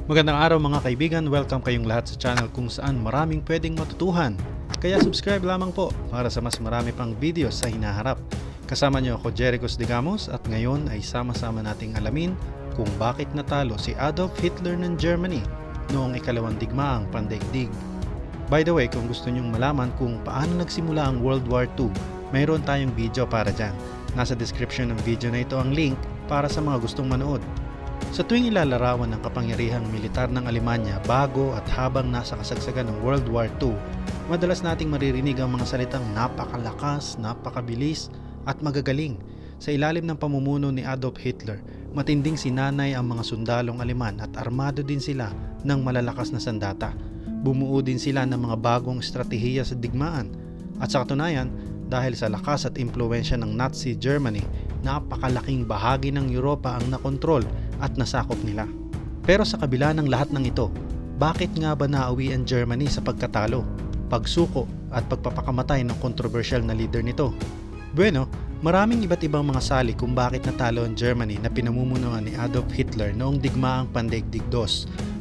Magandang araw mga kaibigan, welcome kayong lahat sa channel kung saan maraming pwedeng matutuhan. Kaya subscribe lamang po para sa mas marami pang videos sa hinaharap. Kasama niyo ako Jericho Digamos at ngayon ay sama-sama nating alamin kung bakit natalo si Adolf Hitler ng Germany noong ikalawang digmaang pandaigdig. By the way, kung gusto nyong malaman kung paano nagsimula ang World War II, mayroon tayong video para dyan. Nasa description ng video na ito ang link para sa mga gustong manood. Sa tuwing ilalarawan ng kapangyarihang militar ng Alemanya bago at habang nasa kasagsagan ng World War II, madalas nating maririnig ang mga salitang napakalakas, napakabilis at magagaling. Sa ilalim ng pamumuno ni Adolf Hitler, matinding sinanay ang mga sundalong Aleman at armado din sila ng malalakas na sandata. Bumuo din sila ng mga bagong estratehiya sa digmaan. At sa katunayan, dahil sa lakas at impluwensya ng Nazi Germany, napakalaking bahagi ng Europa ang nakontrol at nasakop nila. Pero sa kabila ng lahat ng ito, bakit nga ba nauwi ang Germany sa pagkatalo, pagsuko at pagpapakamatay ng kontrobersyal na leader nito? Bueno, maraming iba't ibang mga sali kung bakit natalo ang Germany na pinamumunuan ni Adolf Hitler noong digmaang pandaigdig II.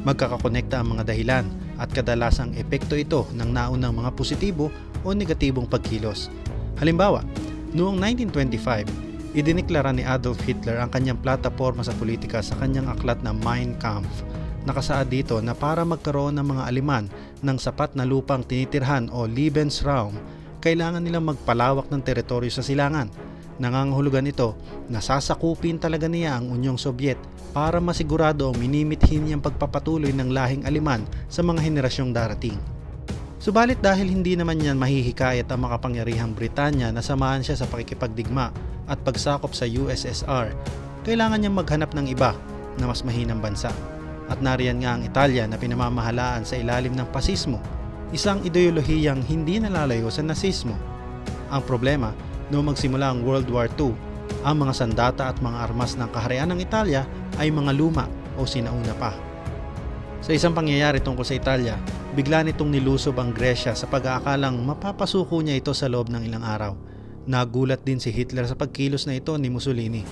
Magkakakonekta ang mga dahilan at kadalasang epekto ito ng naunang mga positibo o negatibong pagkilos. Halimbawa, noong 1925, idiniklara ni Adolf Hitler ang kanyang plataporma sa politika sa kanyang aklat na Mein Kampf. Nakasaad dito na para magkaroon ng mga Aleman ng sapat na lupang tinitirhan o Lebensraum, kailangan nilang magpalawak ng teritoryo sa silangan. Nangangahulugan ito na sasakupin talaga niya ang Unyong Sobyet para masigurado ang minimithin niyang pagpapatuloy ng lahing Aleman sa mga henerasyong darating. Subalit dahil hindi naman niyan mahihikayat ang makapangyarihang Britanya na samahan siya sa pakikipagdigma at pagsakop sa USSR, kailangan niyang maghanap ng iba na mas mahinang bansa. At nariyan nga ang Italia na pinamamahalaan sa ilalim ng pasismo, isang ideolohiyang hindi nalalayo sa nasismo. Ang problema, noong magsimula ang World War II, ang mga sandata at mga armas ng kaharian ng Italia ay mga luma o sinauna pa. Sa isang pangyayari tungkol sa Italia, bigla nitong nilusob ang Gresya sa pag-aakalang mapapasuko niya ito sa loob ng ilang araw. Nagulat din si Hitler sa pagkilos na ito ni Mussolini.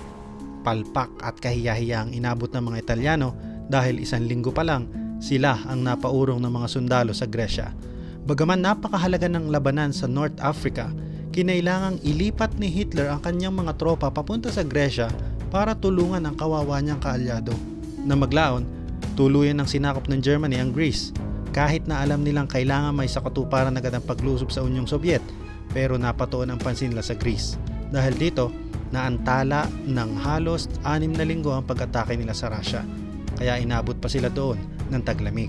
Palpak at kahiyahiya ang inabot ng mga Italyano dahil isang linggo pa lang sila ang napaurong ng mga sundalo sa Gresya. Bagaman napakahalaga ng labanan sa North Africa, kinailangang ilipat ni Hitler ang kanyang mga tropa papunta sa Gresya para tulungan ang kawawa niyang kaalyado. Na maglaon, tuluyan ng sinakop ng Germany ang Greece. Kahit na alam nilang kailangan may sakatuparan agad ang paglusob sa Unyong Sobyet, pero napatuon ang pansin nila sa Greece. Dahil dito, naantala ng halos 6 na linggo ang pag-atake nila sa Russia, kaya inabot pa sila doon ng taglamig.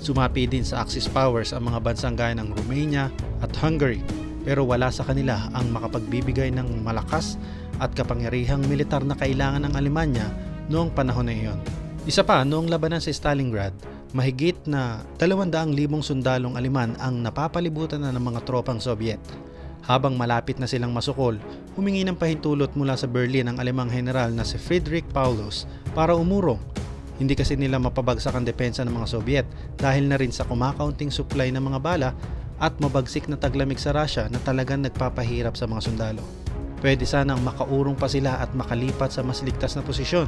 Sumapi din sa Axis powers ang mga bansang gaya ng Romania at Hungary, pero wala sa kanila ang makapagbibigay ng malakas at kapangyarihang militar na kailangan ng Alemanya noong panahon na iyon. Isa pa, noong labanan sa Stalingrad, mahigit na 200,000 sundalong Aleman ang napapalibutan na ng mga tropang Sobyet. Habang malapit na silang masukol, humingi ng pahintulot mula sa Berlin ang Alemang general na si Friedrich Paulus para umurong. Hindi kasi nila mapabagsak ang depensa ng mga Sobyet dahil na rin sa kumakaunting supply ng mga bala at mabagsik na taglamig sa Russia na talagang nagpapahirap sa mga sundalo. Pwede sanang makaurong pa sila at makalipat sa mas ligtas na posisyon.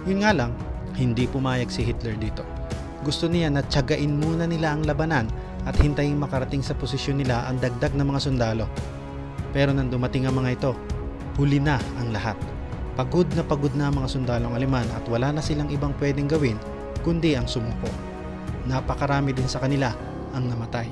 Yun nga lang, hindi pumayag si Hitler dito. Gusto niya na tiyagain muna nila ang labanan at hintayin makarating sa posisyon nila ang dagdag na mga sundalo. Pero nang dumating ang mga ito, huli na ang lahat. Pagod na ang mga sundalong Aleman at wala na silang ibang pwedeng gawin kundi ang sumuko. Napakarami din sa kanila ang namatay.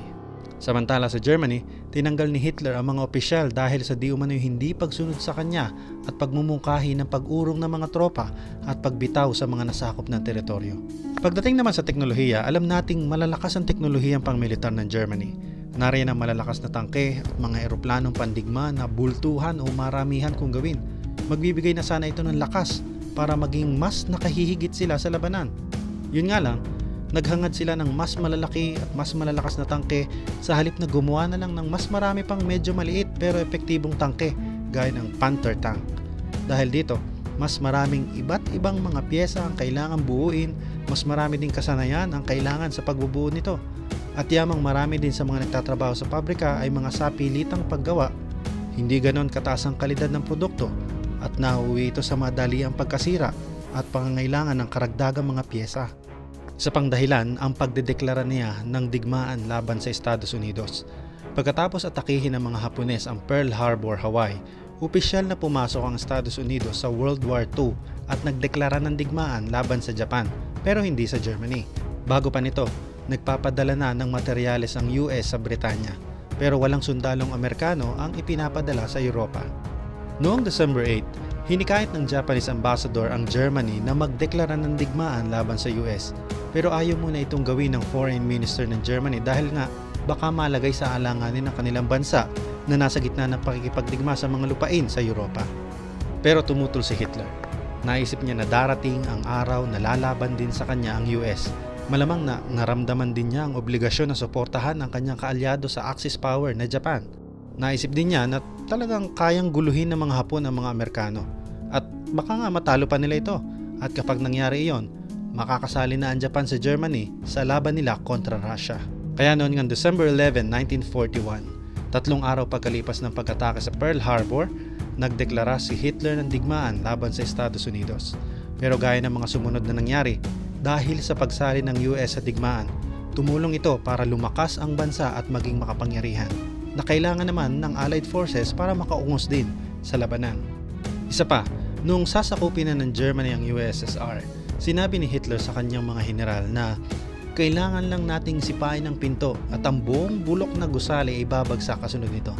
Samantala sa Germany, tinanggal ni Hitler ang mga opisyal dahil sa di umano'y hindi pagsunod sa kanya at pagmumungkahi ng pag-urong ng mga tropa at pagbitaw sa mga nasakop ng teritoryo. Pagdating naman sa teknolohiya, alam nating malalakas ang teknolohiyang pangmilitar ng Germany. Nariyan ang malalakas na tangke at mga eroplanong pandigma na bultuhan o maramihan kung gawin. Magbibigay na sana ito ng lakas para maging mas nakahihigit sila sa labanan. Yun nga lang, naghangad sila ng mas malalaki at mas malalakas na tangke sa halip na gumawa na lang ng mas marami pang medyo maliit pero epektibong tangke gaya ng Panther tank. Dahil dito, mas maraming iba't ibang mga pyesa ang kailangan buuin, mas marami din kasanayan ang kailangan sa pagbubuo nito. At yamang marami din sa mga nagtatrabaho sa pabrika ay mga sapilitang paggawa. Hindi ganon kataas ang kalidad ng produkto at nauwi ito sa madaliang pagkasira at pangangailangan ng karagdagang mga pyesa. Isa pang dahilan ang pagdedeklara niya ng digmaan laban sa Estados Unidos. Pagkatapos atakihin ng mga Hapones ang Pearl Harbor, Hawaii, opisyal na pumasok ang Estados Unidos sa World War II at nagdeklara ng digmaan laban sa Japan, pero hindi sa Germany. Bago pa nito, nagpapadala na ng materyales ang US sa Britanya, pero walang sundalong Amerikano ang ipinapadala sa Europa. Noong December 8, hinikayat ng Japanese ambassador ang Germany na magdeklara ng digmaan laban sa US, pero ayaw muna itong gawin ng foreign minister ng Germany dahil nga baka malagay sa alanganin ng kanilang bansa na nasa gitna ng pakikipagdigma sa mga lupain sa Europa. Pero tumutol si Hitler. Naisip niya na darating ang araw na lalaban din sa kanya ang US. Malamang na naramdaman din niya ang obligasyon na suportahan ang kanyang kaalyado sa Axis power na Japan. Naisip din niya na talagang kayang guluhin ng mga Hapon ang mga Amerikano. At baka nga matalo pa nila ito. At kapag nangyari iyon, makakasali na ang Japan sa Germany sa laban nila kontra Russia. Kaya noon ng December 11, 1941, 3 araw pagkalipas ng pag-atake sa Pearl Harbor, nagdeklara si Hitler ng digmaan laban sa Estados Unidos. Pero gaya ng mga sumunod na nangyari, dahil sa pagsali ng US sa digmaan, tumulong ito para lumakas ang bansa at maging makapangyarihan, na kailangan naman ng Allied Forces para makaungos din sa labanan. Isa pa, noong sasakupin na ng Germany ang USSR, sinabi ni Hitler sa kanyang mga general na kailangan lang nating sipain ang pinto at ang buong bulok na gusali ay babagsak kasunod nito.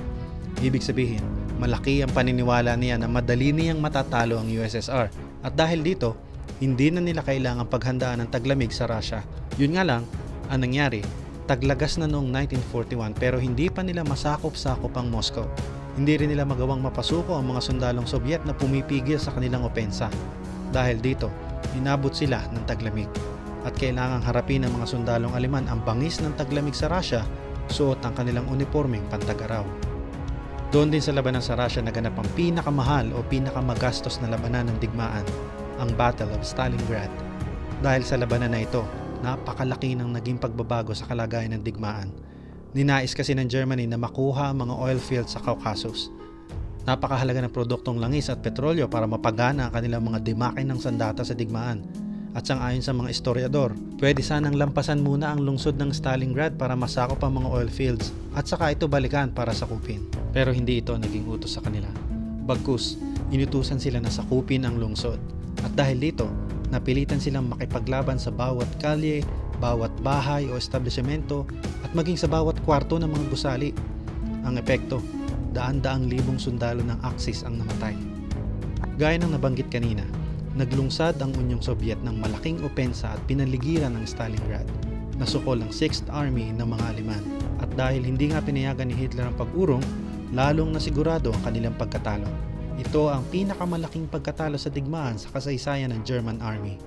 Ibig sabihin, malaki ang paniniwala niya na madali niyang matatalo ang USSR at dahil dito, hindi na nila kailangang paghandaan ng taglamig sa Russia. Yun nga lang, ang nangyari, taglagas na noong 1941 pero hindi pa nila masakop-sakop ang Moscow. Hindi rin nila magawang mapasuko ang mga sundalong Soviet na pumipigil sa kanilang opensa. Dahil dito, inabot sila ng taglamig. At kailangang harapin ng mga sundalong Aleman ang bangis ng taglamig sa Russia, suot ang kanilang uniformeng pantag-araw. Doon din sa labanan sa Russia naganap ang pinakamahal o pinakamagastos na labanan ng digmaan, ang Battle of Stalingrad. Dahil sa labanan na ito, napakalaki ng naging pagbabago sa kalagayan ng digmaan. Ninais kasi ng Germany na makuha ang mga oil fields sa Caucasus. Napakahalaga ng produktong langis at petrolyo para mapagana ang kanilang mga dimakin ng sandata sa digmaan. At sangayon sa mga historiador, pwede sanang lampasan muna ang lungsod ng Stalingrad para masakop ang mga oil fields at saka ito balikan para sakupin. Pero hindi ito naging utos sa kanila. Bagkus, inutusan sila na sakupin ang lungsod. At dahil dito, napilitan silang makipaglaban sa bawat kalye, bawat bahay o establishmento at maging sa bawat kwarto ng mga gusali. Ang epekto, daan-daang libong sundalo ng Axis ang namatay. Gaya ng nabanggit kanina, naglungsad ang Unyong Soviet ng malaking opensa at pinaligiran ng Stalingrad. Nasukol ang 6th Army ng mga Aleman at dahil hindi nga pinayagan ni Hitler ang pag-urong, lalong nasigurado ang kanilang pagkatalo. Ito ang pinakamalaking pagkatalo sa digmaan sa kasaysayan ng German Army.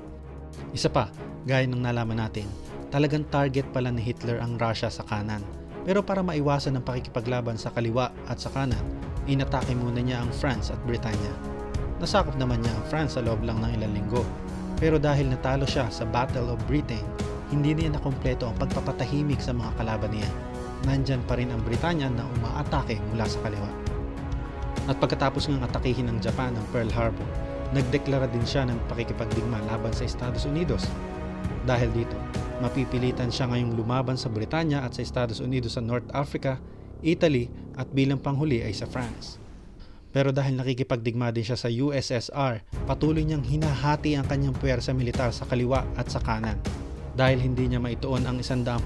Isa pa, gaya ng nalaman natin, talagang target pala ni Hitler ang Russia sa kanan. Pero para maiwasan ang pakikipaglaban sa kaliwa at sa kanan, inatake muna niya ang France at Britanya. Nasakop naman niya ang France sa loob lang ng ilang linggo. Pero dahil natalo siya sa Battle of Britain, hindi niya nakumpleto ang pagpapatahimik sa mga kalaban niya. Nandyan pa rin ang Britanya na umaatake mula sa kaliwa. At pagkatapos ng atakihin ng Japan ang Pearl Harbor, nagdeklara din siya ng pakikipagdigma laban sa Estados Unidos. Dahil dito, mapipilitan siya ngayong lumaban sa Britanya at sa Estados Unidos sa North Africa, Italy at bilang panghuli ay sa France. Pero dahil nakikipagdigma din siya sa USSR, patuloy niyang hinahati ang kanyang puwersa militar sa kaliwa at sa kanan. Dahil hindi niya maituon ang 100%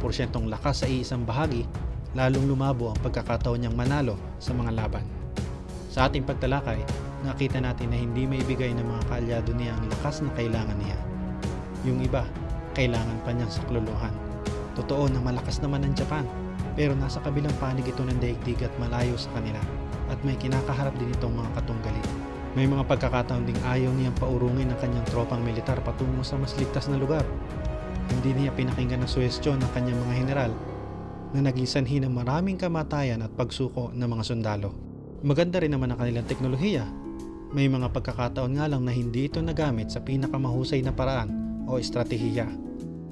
lakas sa iisang bahagi, lalong lumabo ang pagkakataon niyang manalo sa mga laban. Sa ating pagtalakay, nakita natin na hindi maibigay ng mga kaalyado niya ang lakas na kailangan niya. Yung iba, kailangan pa niyang saklolohan. Totoo na malakas naman ang Japan, pero nasa kabilang panig ito ng daigdig at malayo sa kanila. At may kinakaharap din itong mga katunggali. May mga pagkakataon ding ayaw niyang paurungin ang kanyang tropang militar patungo sa mas ligtas na lugar. Hindi niya pinakinggan ang suhestyon ng kanyang mga general na naging sanhi ng maraming kamatayan at pagsuko ng mga sundalo. Maganda rin naman ang kanilang teknolohiya. May mga pagkakataon nga lang na hindi ito nagamit sa pinakamahusay na paraan o estratehiya.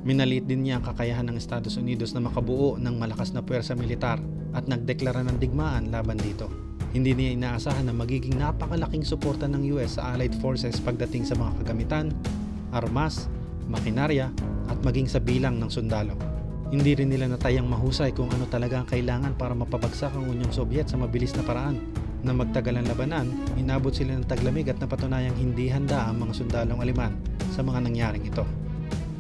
Minaliit din niya ang kakayahan ng Estados Unidos na makabuo ng malakas na puwersa militar at nagdeklara ng digmaan laban dito. Hindi niya inaasahan na magiging napakalaking suporta ng US sa Allied Forces pagdating sa mga kagamitan, armas, makinarya at maging sa bilang ng sundalo. Hindi rin nila natayang mahusay kung ano talaga ang kailangan para mapabagsak ang Unyong Sobyet sa mabilis na paraan. Nang magtagal ang labanan, inabot sila ng taglamig at napatunayang hindi handa ang mga sundalong Aleman sa mga nangyaring ito.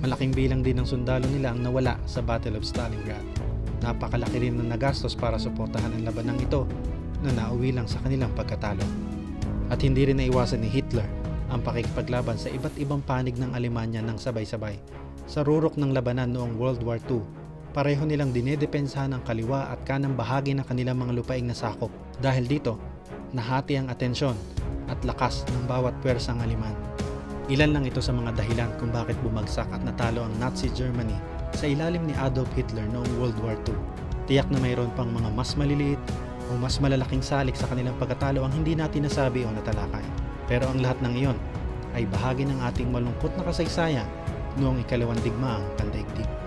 Malaking bilang din ng sundalo nila ang nawala sa Battle of Stalingrad. Napakalaki rin ng nagastos para suportahan ang labanang ito na nauwi lang sa kanilang pagkatalo. At hindi rin naiwasan ni Hitler ang pakikipaglaban sa iba't ibang panig ng Alemanya ng sabay-sabay. Sa rurok ng labanan noong World War II, pareho nilang dinedepensahan ang kaliwa at kanang bahagi ng kanilang mga lupaing nasakop. Dahil dito, nahati ang atensyon at lakas ng bawat pwersang Aleman. Ilan lang ito sa mga dahilan kung bakit bumagsak at natalo ang Nazi Germany sa ilalim ni Adolf Hitler noong World War II. Tiyak na mayroon pang mga mas maliliit o mas malalaking salik sa kanilang pagkatalo ang hindi natin nasabi o natalakay. Pero ang lahat ng iyon ay bahagi ng ating malungkot na kasaysayan noong ikalawang digmaang pandaigdig.